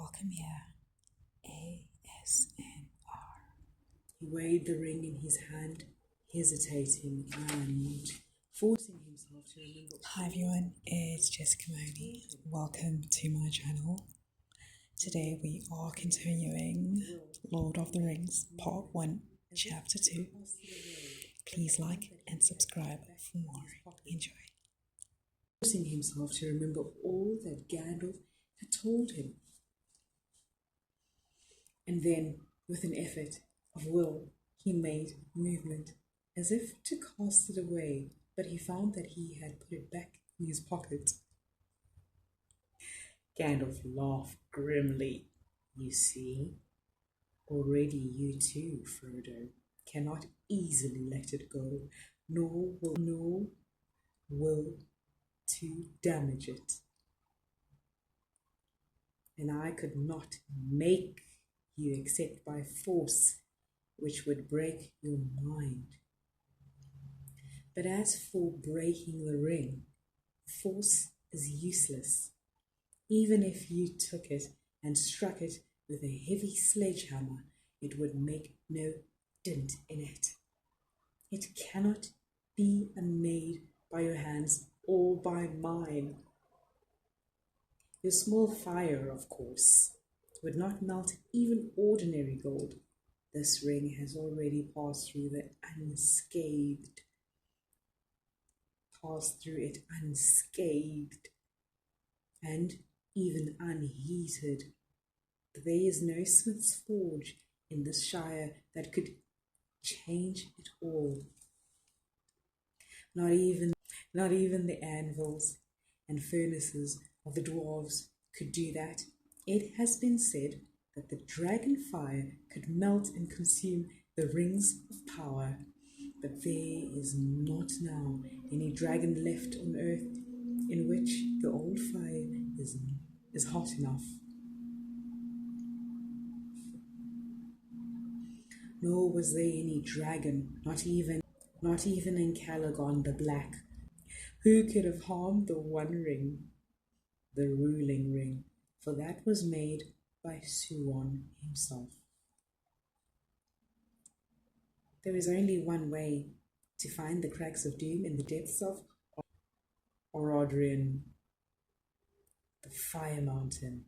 Welcome here, ASMR. He weighed the ring in his hand, hesitating and forcing himself to remember. Hi everyone, it's Jessica Moni. Welcome to my channel. Today we are continuing Lord of the Rings Part 1, Chapter 2. Please like and subscribe for more. Enjoy. Forcing himself to remember all that Gandalf had told him. And then, with an effort of will, he made movement, as if to cast it away, but he found that he had put it back in his pocket. Gandalf laughed grimly. You see, already you too, Frodo, cannot easily let it go, nor will to damage it. And I could not make you accept by force, which would break your mind. But as for breaking the ring, force is useless. Even if you took it and struck it with a heavy sledgehammer, it would make no dent in it. It cannot be unmade by your hands or by mine. Your small fire, of course, would not melt even ordinary gold. This ring has already passed through it unscathed. And even unheated. There is no smith's forge in this shire that could change it all. Not even the anvils and furnaces of the dwarves could do that. It has been said that the dragon fire could melt and consume the rings of power, but there is not now any dragon left on earth in which the old fire is hot enough. Nor was there any dragon, not even in Calagon the Black, who could have harmed the One Ring, the ruling ring, for that was made by Sauron himself. There is only one way to find the cracks of doom in the depths of Orodruin, the Fire Mountain,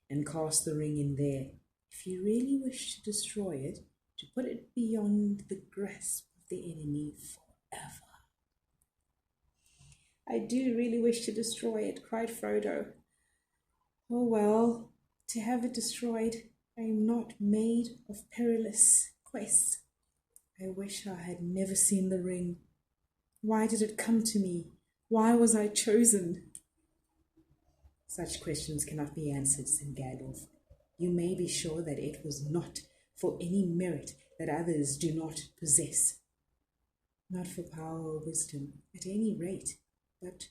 and cast the ring in there. If you really wish to destroy it, to put it beyond the grasp of the enemy forever. I do really wish to destroy it, cried Frodo. Oh well, to have it destroyed, I am not made of perilous quests. I wish I had never seen the ring. Why did it come to me? Why was I chosen? Such questions cannot be answered, said Gandalf. You may be sure that it was not for any merit that others do not possess. Not for power or wisdom, at any rate, but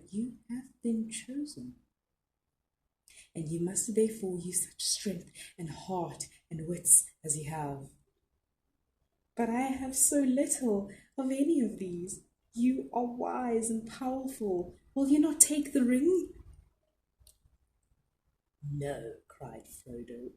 you have been chosen. And you must therefore use such strength and heart and wits as you have. But I have so little of any of these. You are wise and powerful. Will you not take the ring? No, cried Frodo.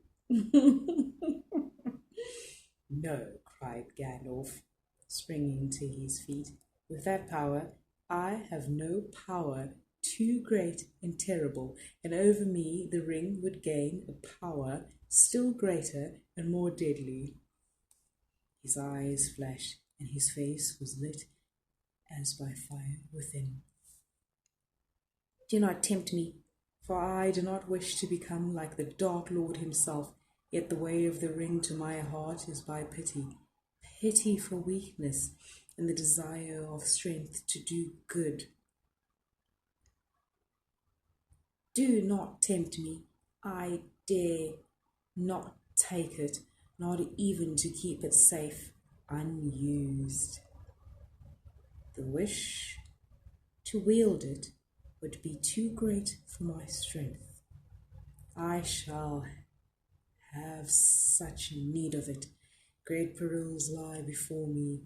No, cried Gandalf, springing to his feet. With that power, I have no power too great and terrible, and over me the ring would gain a power still greater and more deadly. His eyes flashed, and his face was lit as by fire within. Do not tempt me, for I do not wish to become like the Dark Lord himself, yet the way of the ring to my heart is by pity for weakness, and the desire of strength to do good. Do not tempt me. I dare not take it, not even to keep it safe, unused. The wish to wield it would be too great for my strength. I shall have such need of it. Great perils lie before me.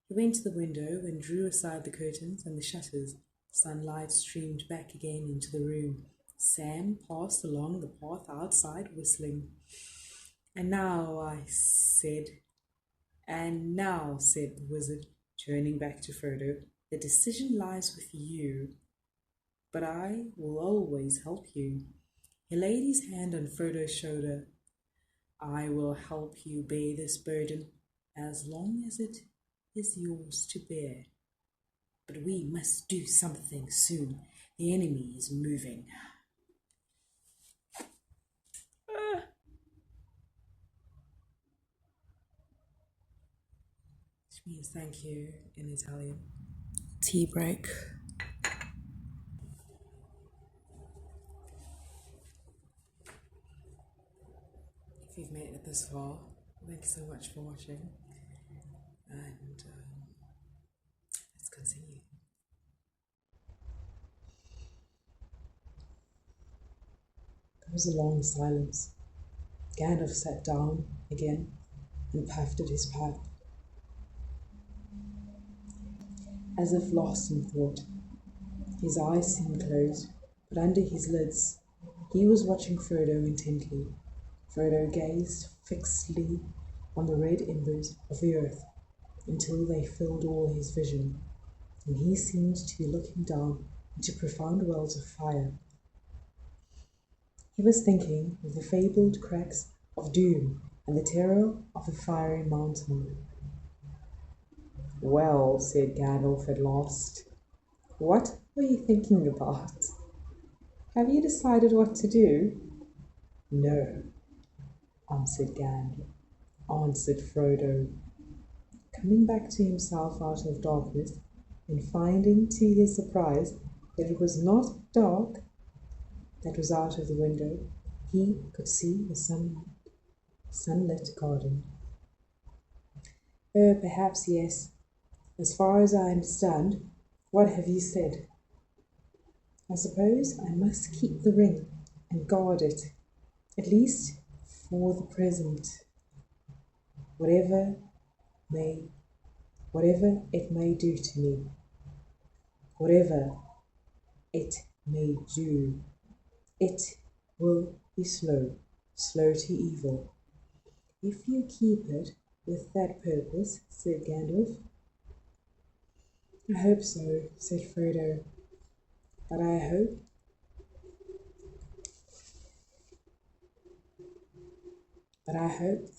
He went to the window and drew aside the curtains and the shutters. Sunlight streamed back again into the room. Sam passed along the path outside, whistling. And now, said the wizard, turning back to Frodo, the decision lies with you, but I will always help you. He laid his hand on Frodo's shoulder. I will help you bear this burden as long as it is yours to bear. But we must do something soon. The enemy is moving. Which means thank you in Italian. Tea break. If you've made it this far, thank you so much for watching. And let's continue. There was a long silence. Gandalf sat down again and puffed at his pipe, as if lost in thought. His eyes seemed closed, but under his lids he was watching Frodo intently. Frodo gazed fixedly on the red embers of the earth until they filled all his vision, and he seemed to be looking down into profound wells of fire. He was thinking of the fabled cracks of doom and the terror of the fiery mountain. Well, said Gandalf at last, what are you thinking about? Have you decided what to do? No, answered Frodo, coming back to himself out of darkness, and finding to his surprise that it was not dark that was out of the window. He could see the sunlit garden. Perhaps yes. As far as I understand, what have you said? I suppose I must keep the ring and guard it, at least for the present, whatever it may do to me, whatever it may do, it will be slow to evil. If you keep it with that purpose, said Gandalf. I hope so, said Frodo, but I hope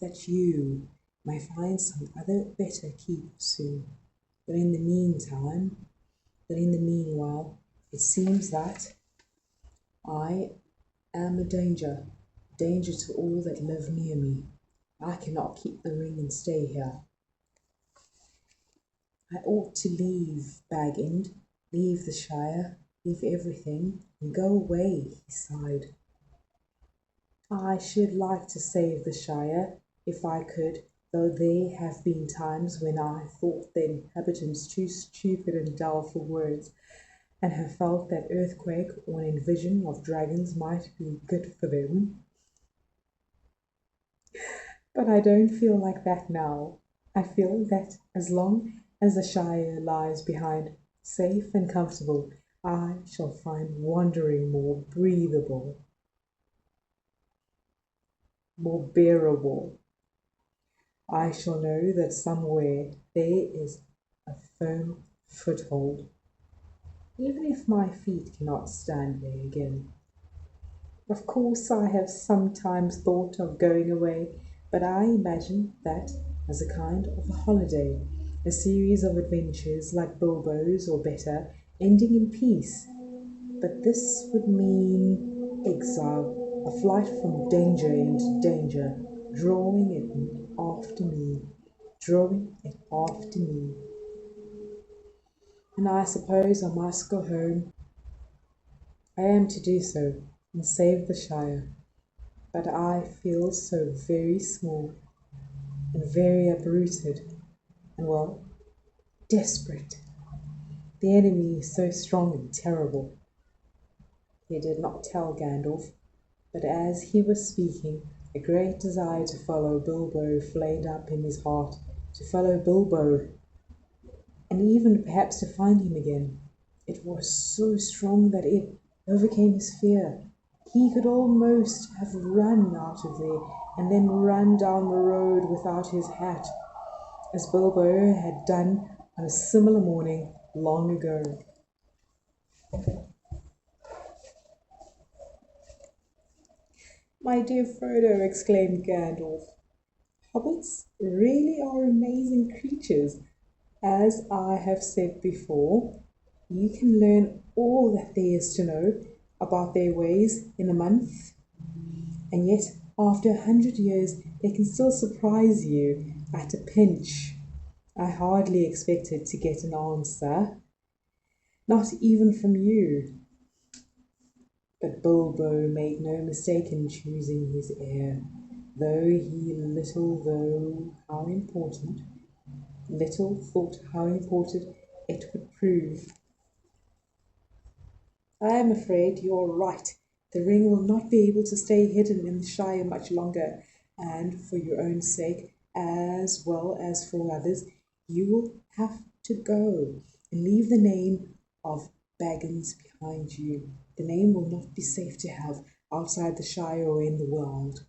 that you may find some other better keep soon. But in the meanwhile, it seems that I am a danger to all that live near me. I cannot keep the ring and stay here. I ought to leave Bag End, leave the Shire, leave everything, and go away, he sighed. I should like to save the Shire, if I could, though there have been times when I thought the inhabitants too stupid and dull for words, and have felt that earthquake or an invasion of dragons might be good for them. But I don't feel like that now. I feel that as long as the Shire lies behind, safe and comfortable, I shall find wandering more breathable, more bearable. I shall know that somewhere there is a firm foothold, even if my feet cannot stand there again. Of course, I have sometimes thought of going away, but I imagine that as a kind of a holiday, a series of adventures like Bilbo's or better, ending in peace. But this would mean exile, a flight from danger into danger, drawing it after me. And I suppose I must go home. I am to do so and save the Shire, but I feel so very small and very uprooted and, well, desperate. The enemy is so strong and terrible. He did not tell Gandalf, but as he was speaking, a great desire to follow Bilbo flamed up in his heart, to follow Bilbo, and even perhaps to find him again. It was so strong that it overcame his fear. He could almost have run out of there and then run down the road without his hat, as Bilbo had done on a similar morning long ago. "My dear Frodo," exclaimed Gandalf, "hobbits really are amazing creatures. As I have said before, you can learn all that there is to know about their ways in a month, and yet after 100 years they can still surprise you at a pinch. I hardly expected to get an answer, not even from you." But Bilbo made no mistake in choosing his heir, though he little thought how important it would prove. "I am afraid you are right. The ring will not be able to stay hidden in the Shire much longer, and for your own sake, as well as for others, you will have to go and leave the name of Baggins behind you. The name will not be safe to have outside the Shire or in the world.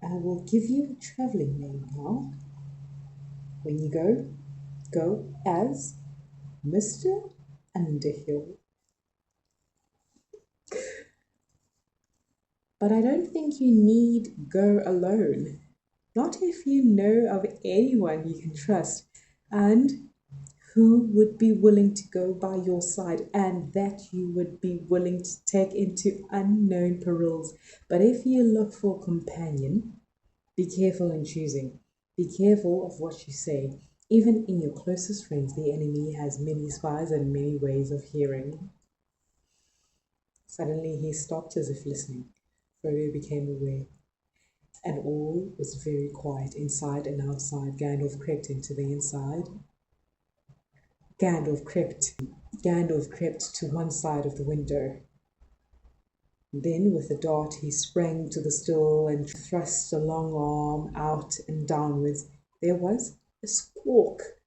I will give you a travelling name now. When you go as Mr. Underhill. But I don't think you need go alone. Not if you know of anyone you can trust and who would be willing to go by your side and that you would be willing to take into unknown perils. But if you look for a companion, be careful in choosing. Be careful of what you say. Even in your closest friends, the enemy has many spies and many ways of hearing." Suddenly he stopped as if listening. Frodo became aware, and all was very quiet inside and outside. Gandalf crept into the inside. Gandalf crept to one side of the window. Then with a dart he sprang to the sill and thrust a long arm out and downwards. There was a squawk,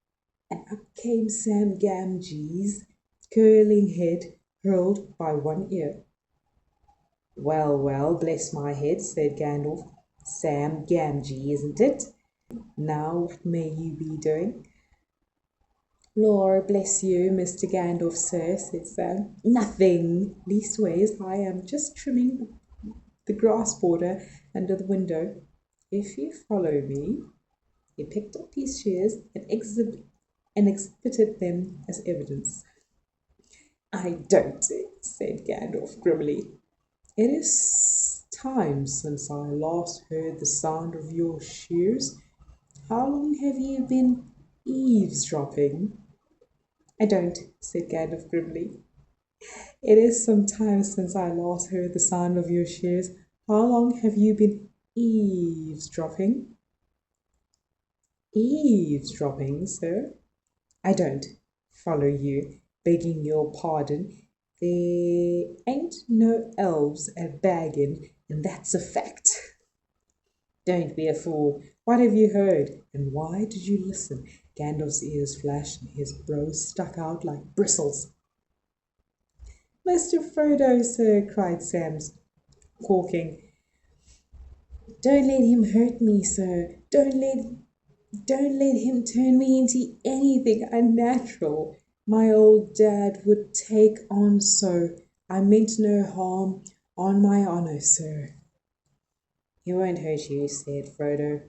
and up came Sam Gamgee's curling head, hurled by one ear. "Well, well, bless my head," said Gandalf. "Sam Gamgee, isn't it? Now what may you be doing?" "Lor bless you, Mr. Gandalf, sir," said Sam. "Nothing. Leastways, I am just trimming the grass border under the window. If you follow me." He picked up his shears and exhibited them as evidence. "I don't," said Gandalf grimly. "It is time since I last heard the sound of your shears. How long have you been eavesdropping?" "I don't," said Gandalf grimly. "It is some time since I last heard the sound of your shears. How long have you been eavesdropping?" "Eavesdropping, sir?" "I don't follow you. Begging your pardon, there ain't no elves at Baggin, and that's a fact." "Don't be a fool. What have you heard, and why did you listen?" Gandalf's ears flashed and his brows stuck out like bristles. "Mr. Frodo, sir," cried Sam, squawking. "Don't let him hurt me, sir. Don't let him turn me into anything unnatural. My old dad would take on so. I meant no harm, on my honour, sir." "He won't hurt you," said Frodo,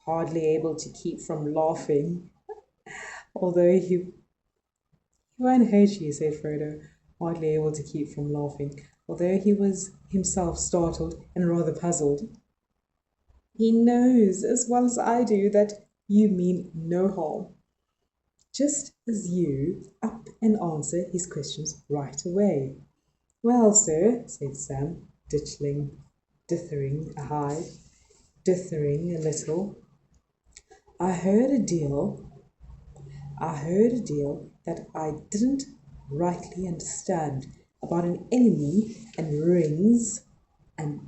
hardly able to keep from laughing, although he won't hurt you, said Frodo, hardly able to keep from laughing, although he was himself startled and rather puzzled. "He knows as well as I do that you mean no harm." "Just as you up and answer his questions right away." "Well, sir," said Sam, dithering a little, I heard a deal that I didn't rightly understand about an enemy and rings and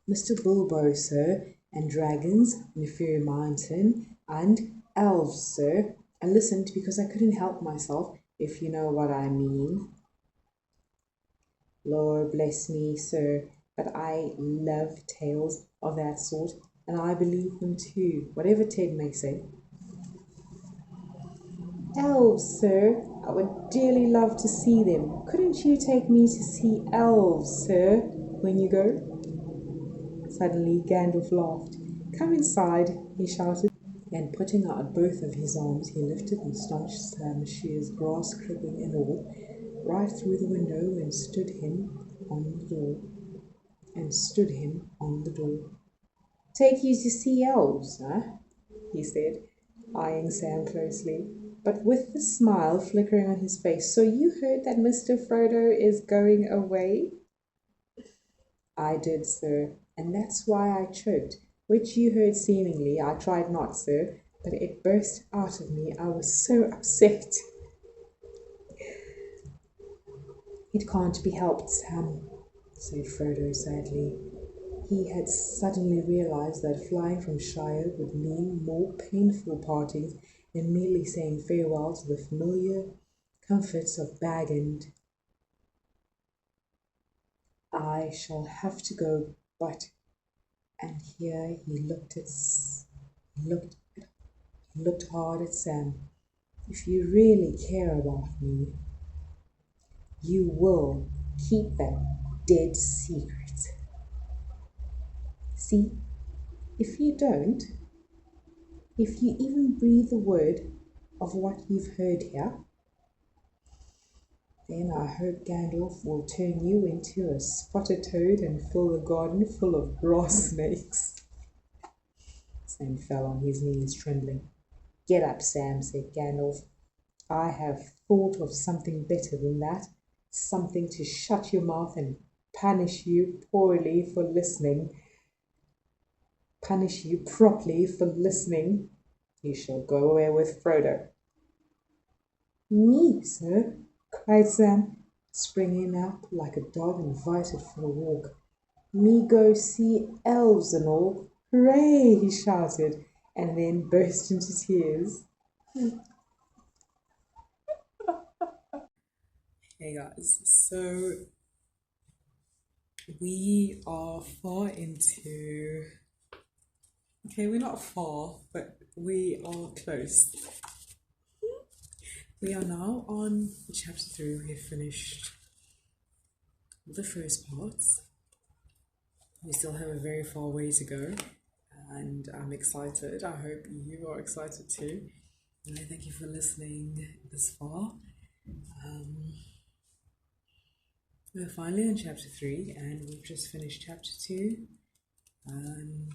Mr. Bilbo, sir, and dragons in Fairy Mountain and elves, sir. I listened because I couldn't help myself, if you know what I mean. Lord bless me, sir, but I love tales of that sort, and I believe them too, whatever Ted may say. Elves, sir, I would dearly love to see them. Couldn't you take me to see elves, sir, when you go? Suddenly Gandalf laughed. Come inside, he shouted, and putting out both of his arms, he lifted the astonished Sam Shear's grass clipping and all, right through the window and stood him on the door. Take you to see elves, huh? He said, eyeing Sam closely, but with the smile flickering on his face. So you heard that Mr. Frodo is going away? I did, sir, and that's why I choked, which you heard seemingly. I tried not, sir, but it burst out of me. I was so upset. It can't be helped, Sam, said Frodo sadly. He had suddenly realized that flying from Shire would mean more painful partings than merely saying farewell to the familiar comforts of Bag End. I shall have to go, but, and here he looked hard at Sam. If you really care about me, you will keep that dead secret. See, if you don't, if you even breathe a word of what you've heard here, then I hope Gandalf will turn you into a spotted toad and fill the garden full of grass snakes. Sam fell on his knees, trembling. Get up, Sam, said Gandalf. I have thought of something better than that. Something to shut your mouth and punish you properly for listening. You shall go away with Frodo. Me, sir, cried Sam, springing up like a dog invited for a walk. Me go see elves and all. Hooray, he shouted, and then burst into tears. Hey guys, so we are far into. Okay, we're not far, but we are close. We are now on chapter 3. We have finished the first parts. We still have a very far way to go, and I'm excited. I hope you are excited too. And I thank you for listening this far. We're finally in chapter 3, and we've just finished chapter 2, and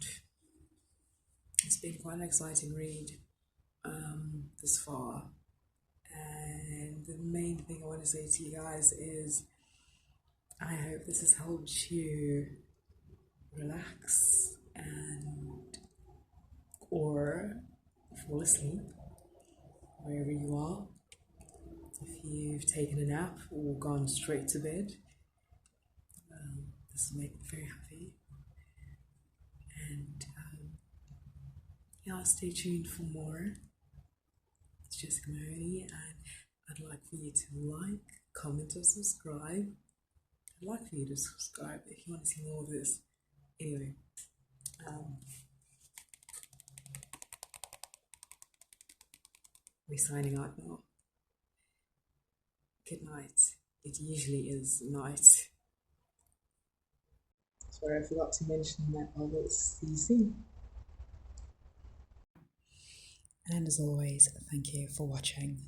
it's been quite an exciting read this far. And the main thing I want to say to you guys is I hope this has helped you relax and or fall asleep wherever you are. If you've taken a nap or gone straight to bed, this will make me very happy. And yeah, stay tuned for more. It's Jessica Mahoney, and I'd like for you to like, comment, or subscribe. I'd like for you to subscribe if you want to see more of this. Anyway, we're signing out now. Good night. It usually is night. Sorry, I forgot to mention that I will see you soon. And as always, thank you for watching.